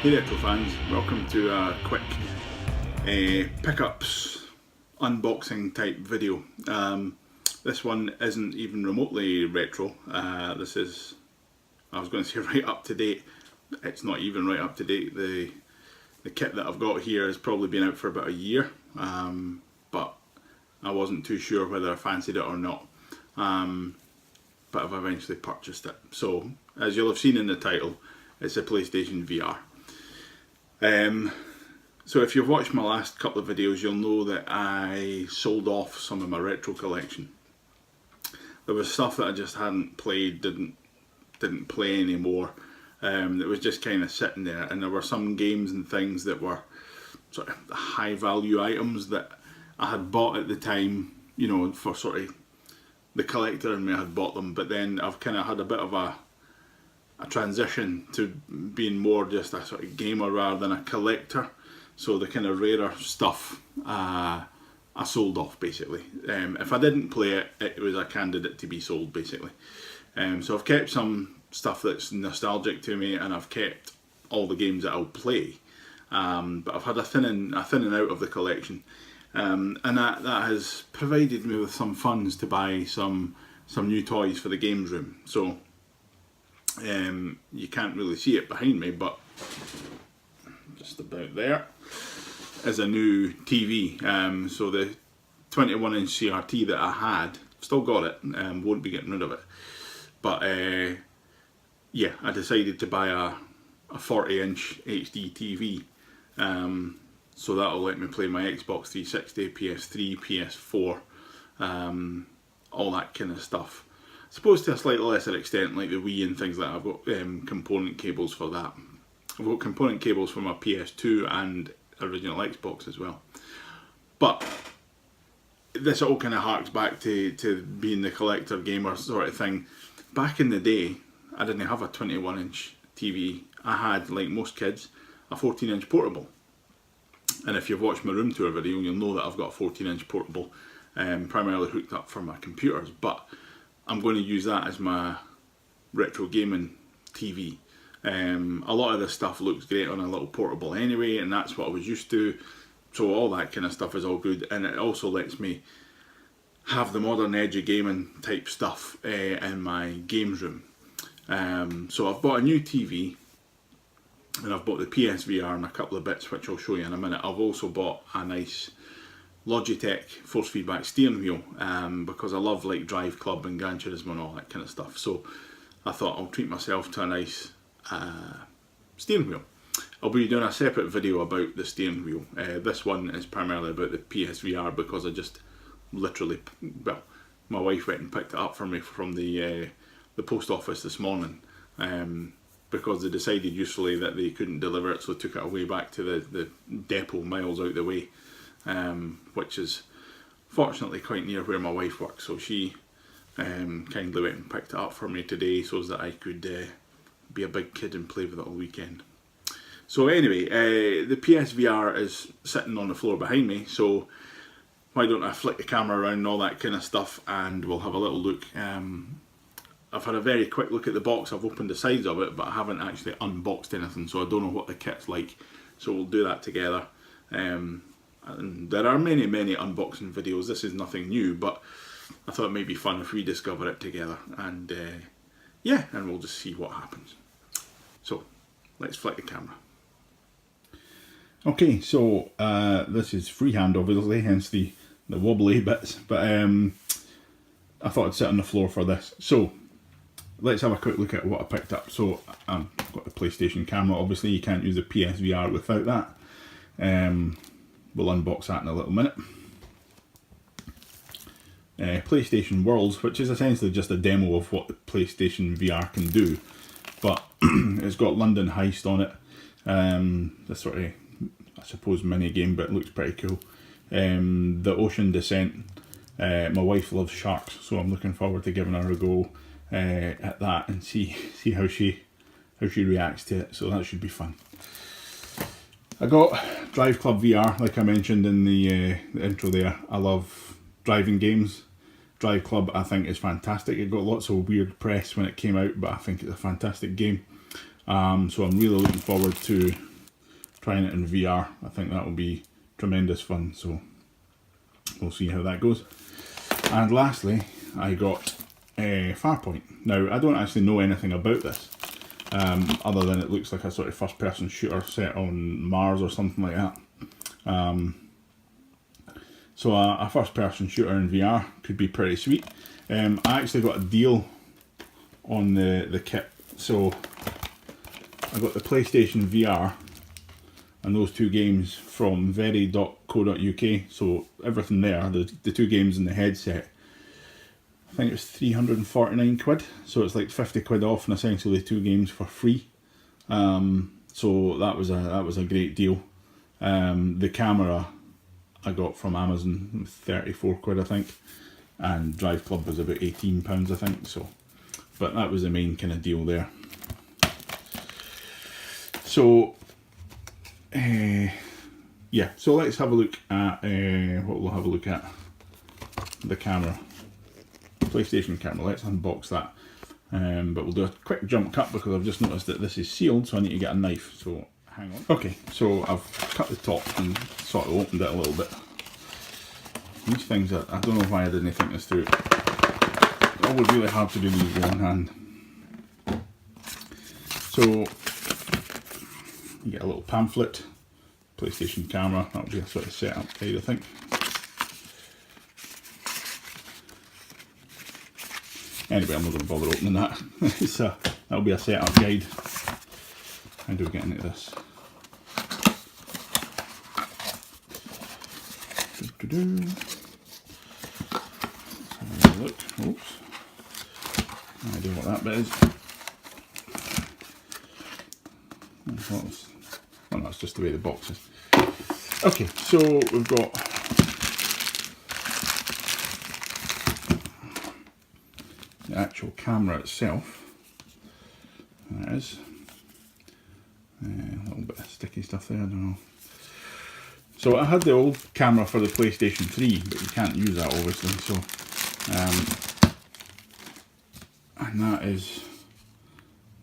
Hey Retro fans, welcome to a quick pickups unboxing type video. This one isn't even remotely retro. This is, I was going to say right up to date. It's not even right up to date. The kit that I've got here has probably been out for about a year, but I wasn't too sure whether I fancied it or not. But I've eventually purchased it. So, as you'll have seen in the title, it's a PlayStation VR. So if you've watched my last couple of videos, you'll know that I sold off some of my retro collection. There was stuff that I just hadn't played, didn't play anymore. That was just kind of sitting there, and there were some games and things that were sort of high value items that I had bought at the time, you know, for sort of the collector in me had bought them, but then I've kind of had a bit of a transition to being more just a sort of gamer rather than a collector. So the kind of rarer stuff I sold off basically. If I didn't play it, it was a candidate to be sold basically. So I've kept some stuff that's nostalgic to me, and I've kept all the games that I'll play. But I've had a thinning out of the collection, and that has provided me with some funds to buy some new toys for the games room. So you can't really see it behind me, but just about there is a new TV. So the 21-inch CRT that I had, still got it, won't be getting rid of it. But yeah, I decided to buy a 40-inch HD TV. So that'll let me play my Xbox 360, PS3, PS4, all that kind of stuff. I suppose to a slightly lesser extent, like the Wii and things like that. I've got component cables for that. I've got component cables for my PS2 and original Xbox as well. But this all kind of harks back to being the collector gamer sort of thing. Back in the day, I didn't have a 21-inch TV. I had, like most kids, a 14-inch portable. And if you've watched my room tour video, you'll know that I've got a 14-inch portable, primarily hooked up for my computers. But I'm going to use that as my retro gaming TV. A lot of this stuff looks great on a little portable anyway, and that's what I was used to. So all that kind of stuff is all good, and it also lets me have the modern edge of gaming type stuff in my games room. So I've bought a new TV, and I've bought the PSVR and a couple of bits which I'll show you in a minute. I've also bought a nice Logitech force feedback steering wheel, because I love like Drive Club and Gran Turismo and all that kind of stuff. So I thought I'll treat myself to a nice steering wheel. I'll be doing a separate video about the steering wheel. This one is primarily about the PSVR because I just literally, well, my wife went and picked it up for me from the post office this morning, because they decided usefully that they couldn't deliver it, so they took it away back to the depot miles out the way. Which is fortunately quite near where my wife works, so she kindly went and picked it up for me today so that I could be a big kid and play with it all weekend. So anyway, the PSVR is sitting on the floor behind me, so why don't I flick the camera around and all that kind of stuff, and we'll have a little look. I've had a very quick look at the box. I've opened the sides of it, but I haven't actually unboxed anything, so I don't know what the kit's like, so we'll do that together. And there are many unboxing videos. This is nothing new, but I thought it might be fun if we discover it together, and yeah, and we'll just see what happens. So let's flick the camera. Okay, so this is freehand obviously, hence the wobbly bits, but I thought I'd sit on the floor for this. So let's have a quick look at what I picked up. So I've got the PlayStation camera. Obviously you can't use the PSVR without that. We'll unbox that in a little minute. PlayStation Worlds, which is essentially just a demo of what the PlayStation VR can do, but it's got London Heist on it. This sort of, I suppose, mini game, but it looks pretty cool. The Ocean Descent. My wife loves sharks, so I'm looking forward to giving her a go at that and see how she reacts to it. So that should be fun. I got Drive Club VR, like I mentioned in the intro there. I love driving games. Drive Club I think is fantastic. It got lots of weird press when it came out, but I think it's a fantastic game. So I'm really looking forward to trying it in VR. I think that will be tremendous fun, so we'll see how that goes. And lastly, I got a Farpoint. Now, I don't actually know anything about this, other than it looks like a sort of first-person shooter set on Mars or something like that. So a first-person shooter in VR could be pretty sweet. I actually got a deal on the kit, so I got the PlayStation VR and those two games from very.co.uk, so everything there, the two games in the headset, I think it was 349 quid, so it's like 50 quid off and essentially two games for free. So that was a great deal. The camera I got from Amazon, 34 quid I think, and Drive Club was about £18 I think, so, but that was the main kind of deal there. So yeah, so let's have a look at what we'll have a look at, the camera, PlayStation camera. Let's unbox that, but we'll do a quick jump cut because I've just noticed that this is sealed, so I need to get a knife, so hang on. Okay, so I've cut the top and sort of opened it a little bit. These things, I don't know why I didn't think this through. It's always really hard to do these with one hand. So you get a little pamphlet, PlayStation camera, that'll be a sort of setup guide I think. Anyway, I'm not going to bother opening that. That'll be a setup guide. How do we get into this? Let's have a look. Oops. No idea what that bit is. Well, that's just the way the box is. Okay, so we've got the actual camera itself. There it is. A little bit of sticky stuff there, I don't know. So I had the old camera for the PlayStation 3, but you can't use that obviously, so and that is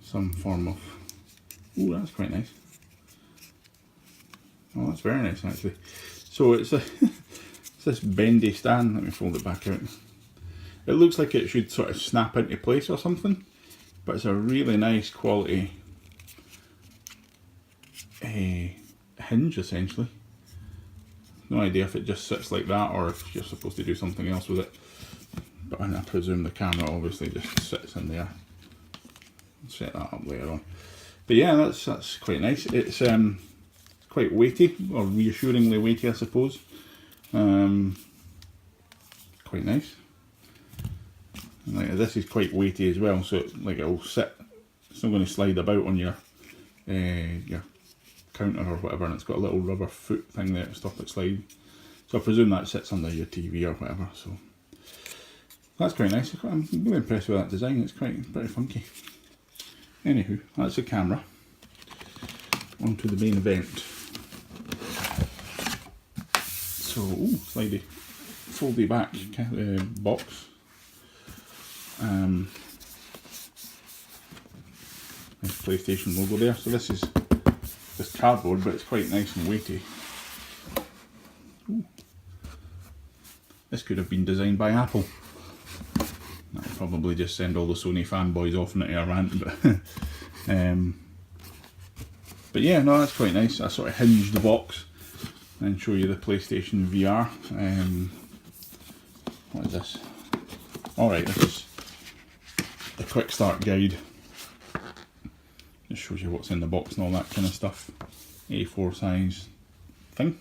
some form of, ooh, that's quite nice. Oh, that's very nice actually. So it's it's this bendy stand. Let me fold it back out. It looks like it should sort of snap into place or something, but it's a really nice quality hinge essentially. No idea if it just sits like that or if you're supposed to do something else with it, but I presume the camera obviously just sits in there. I'll set that up later on. But yeah, that's quite nice. It's quite weighty, or reassuringly weighty I suppose. Quite nice. And like, this is quite weighty as well, so it'll sit. It's not going to slide about on your counter or whatever, and it's got a little rubber foot thing there to stop it sliding. So I presume that sits under your TV or whatever. So that's quite nice. I'm really impressed with that design. It's pretty funky. Anywho, that's the camera. On to the main event. So, ooh, slidey, foldy back box. Nice PlayStation logo there. So this is just cardboard, but it's quite nice and weighty. Ooh. This could have been designed by Apple. That'll probably just send all the Sony fanboys off into a rant, but yeah, no, that's quite nice. I sort of hinge the box and show you the PlayStation VR. What is this? Alright, this is the quick start guide. Just shows you what's in the box and all that kind of stuff. A4 size thing.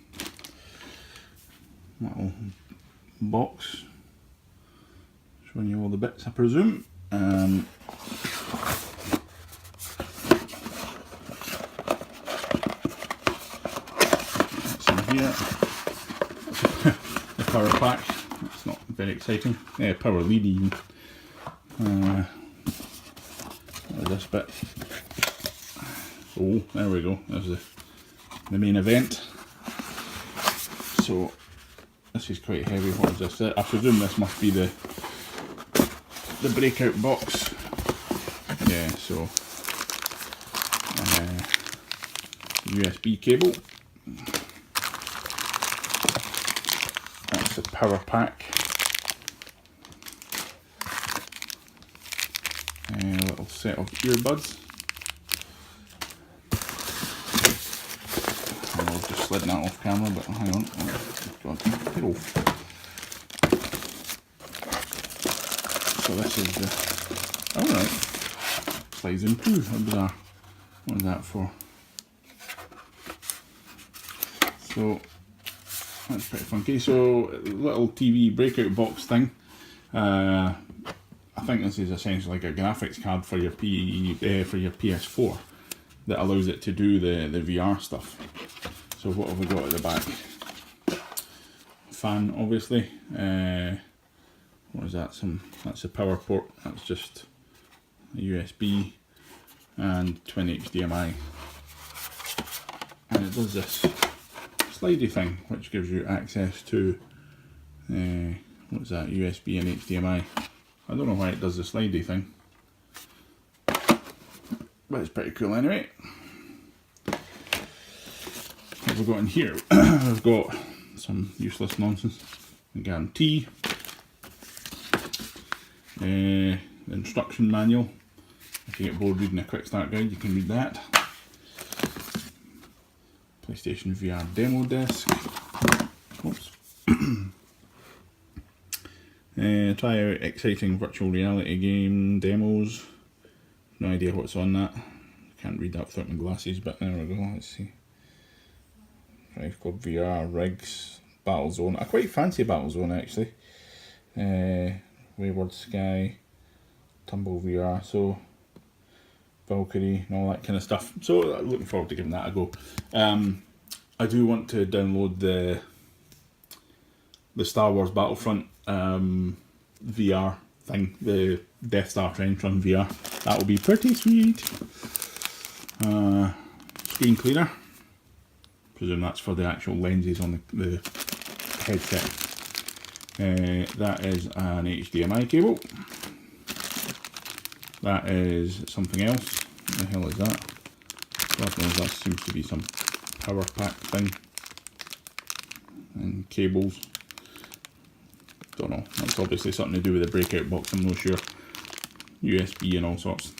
Little box showing you all the bits, I presume. That's in here. The power pack. That's not very exciting. Yeah, power lead even. This bit. Oh, there we go. There's the main event. So this is quite heavy. What is this? I presume this must be the breakout box. Yeah. So USB cable. That's the power pack. A little set of earbuds. I was just sliding that off camera, but hang on. Oh, God, get off. So this is the... Alright. Slides in two. How bizarre. What is that for? So, that's pretty funky. So, little TV breakout box thing. I think this is essentially like a graphics card for your PS4 that allows it to do the VR stuff. So what have we got at the back? Fan, obviously. What is that? That's a power port. That's just a USB and twin HDMI. And it does this slidey thing, which gives you access to what's that? USB and HDMI. I don't know why it does the slidey thing, but it's pretty cool anyway. What have we got in here? We've got some useless nonsense. A guarantee. The instruction manual. If you get bored reading a quick start guide, you can read that. PlayStation VR demo disc. Oops. Try out exciting virtual reality game demos. No idea what's on that. Can't read that without my glasses, but there we go. Let's see. Drive Club VR, Rigs, Battlezone. I quite fancy Battlezone actually. Wayward Sky, Tumble VR, so Valkyrie and all that kind of stuff. So looking forward to giving that a go. I do want to download the Star Wars Battlefront VR thing, the Death Star Trench Run VR. That will be pretty sweet. Screen cleaner. Presume that's for the actual lenses on the headset. That is an HDMI cable. That is something else. What the hell is that? God knows, that seems to be some power pack thing. And cables. Don't know. That's obviously something to do with the breakout box, I'm not sure. USB and all sorts.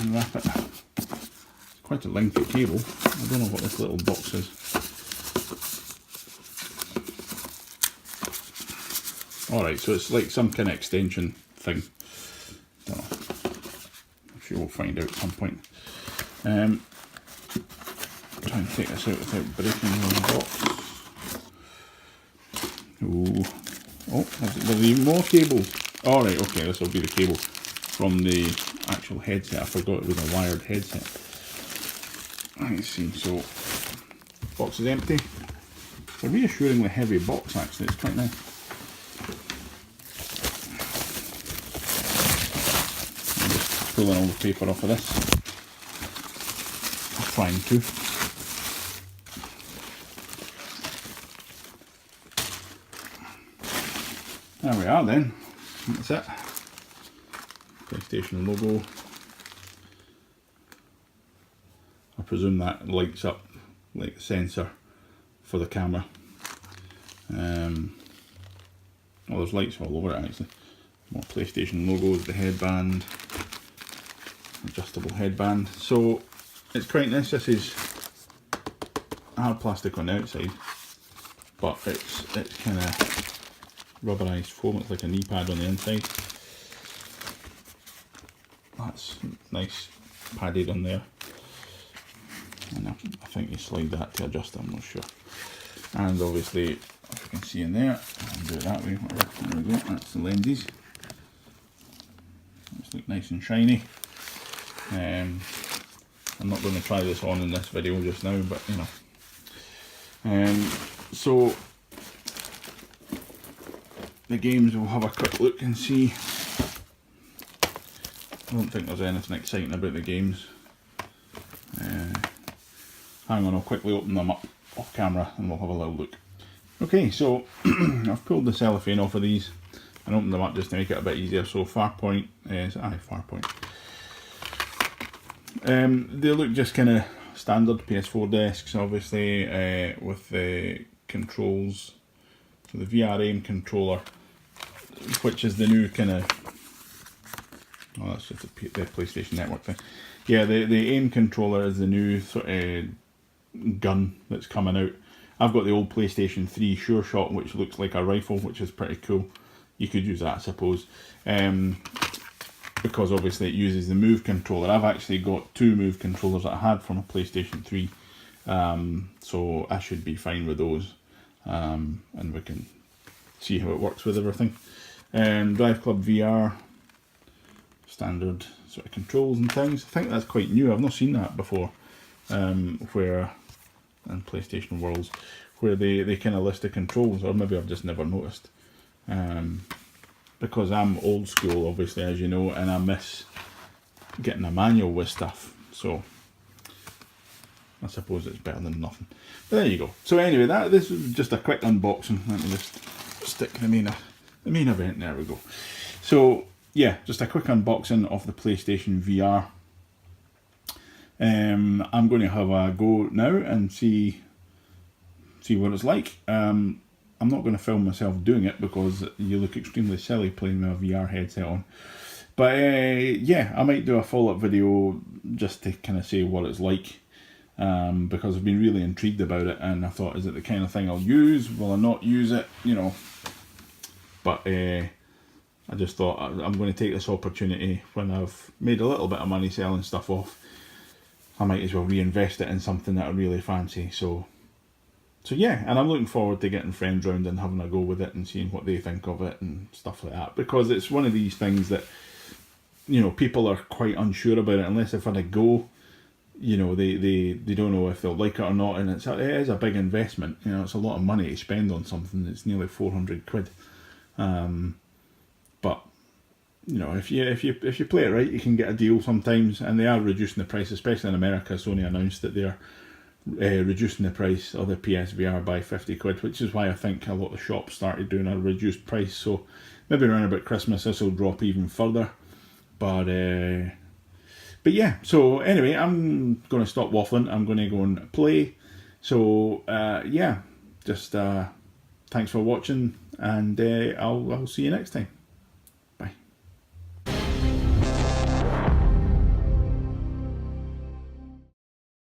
Unwrap it. It's quite a lengthy cable. I don't know what this little box is. Alright, so it's like some kind of extension thing. Don't know. I'm sure we'll find out at some point. Try and take this out without breaking the box. Ooh. Oh, there's even more cables. Alright, okay, this will be the cable from the actual headset. I forgot it was a wired headset. Let's see, so box is empty. It's a reassuringly heavy box actually, it's quite nice. I'm just pulling all the paper off of this. I'm trying to. There we are then, that's it. PlayStation logo. I presume that lights up like the sensor for the camera. Well, there's lights all over it actually. More PlayStation logos, the headband, adjustable headband. So it's quite nice. This is hard plastic on the outside, but it's kind of rubberized foam. It's like a knee pad on the inside. That's nice, padded on there. And I think you slide that to adjust it, I'm not sure. And obviously, if you can see in there, I'll do it that way. There we go, that's the lenses. These look nice and shiny. I'm not going to try this on in this video just now, but you know. So the games, we'll have a quick look and see. I don't think there's anything exciting about the games. Hang on, I'll quickly open them up off camera and we'll have a little look. Okay, so I've pulled the cellophane off of these and opened them up just to make it a bit easier. So Farpoint is, Farpoint. They look just kind of standard PS4 desks, obviously, with the controls. So the VR aim controller, which is the new kind of, oh, that's just the PlayStation Network thing. Yeah, the aim controller is the new sort of gun that's coming out. I've got the old PlayStation 3 Sure Shot, which looks like a rifle, which is pretty cool. You could use that, I suppose. Because obviously it uses the Move controller. I've actually got 2 Move controllers that I had from a PlayStation 3. So I should be fine with those. And we can see how it works with everything. Drive Club VR, standard sort of controls and things. I think that's quite new. I've not seen that before. Where in PlayStation Worlds, where they kind of list the controls, or maybe I've just never noticed. Because I'm old school, obviously, as you know, and I miss getting a manual with stuff. So I suppose it's better than nothing. But there you go. So anyway, this is just a quick unboxing. Let me just stick the main event. There we go. So yeah, just a quick unboxing of the PlayStation VR. I'm going to have a go now and see what it's like. I'm not going to film myself doing it because you look extremely silly playing with a VR headset on. But yeah, I might do a follow-up video just to kind of say what it's like. Because I've been really intrigued about it, and I thought, is it the kind of thing I'll use? Will I not use it? You know. But I just thought I'm going to take this opportunity when I've made a little bit of money selling stuff off. I might as well reinvest it in something that I really fancy. So yeah, and I'm looking forward to getting friends round and having a go with it and seeing what they think of it and stuff like that. Because it's one of these things that, you know, people are quite unsure about it unless they've had a go. You know, they don't know if they'll like it or not, and it is a big investment. You know, it's a lot of money to spend on something that's nearly 400 quid. But you know, if you play it right, you can get a deal sometimes, and they are reducing the price, especially in America. Sony announced that they're reducing the price of the PSVR by 50 quid, which is why I think a lot of shops started doing a reduced price. So maybe around about Christmas this will drop even further. But yeah, so anyway, I'm going to stop waffling. I'm going to go and play. So yeah, just thanks for watching, and I'll see you next time.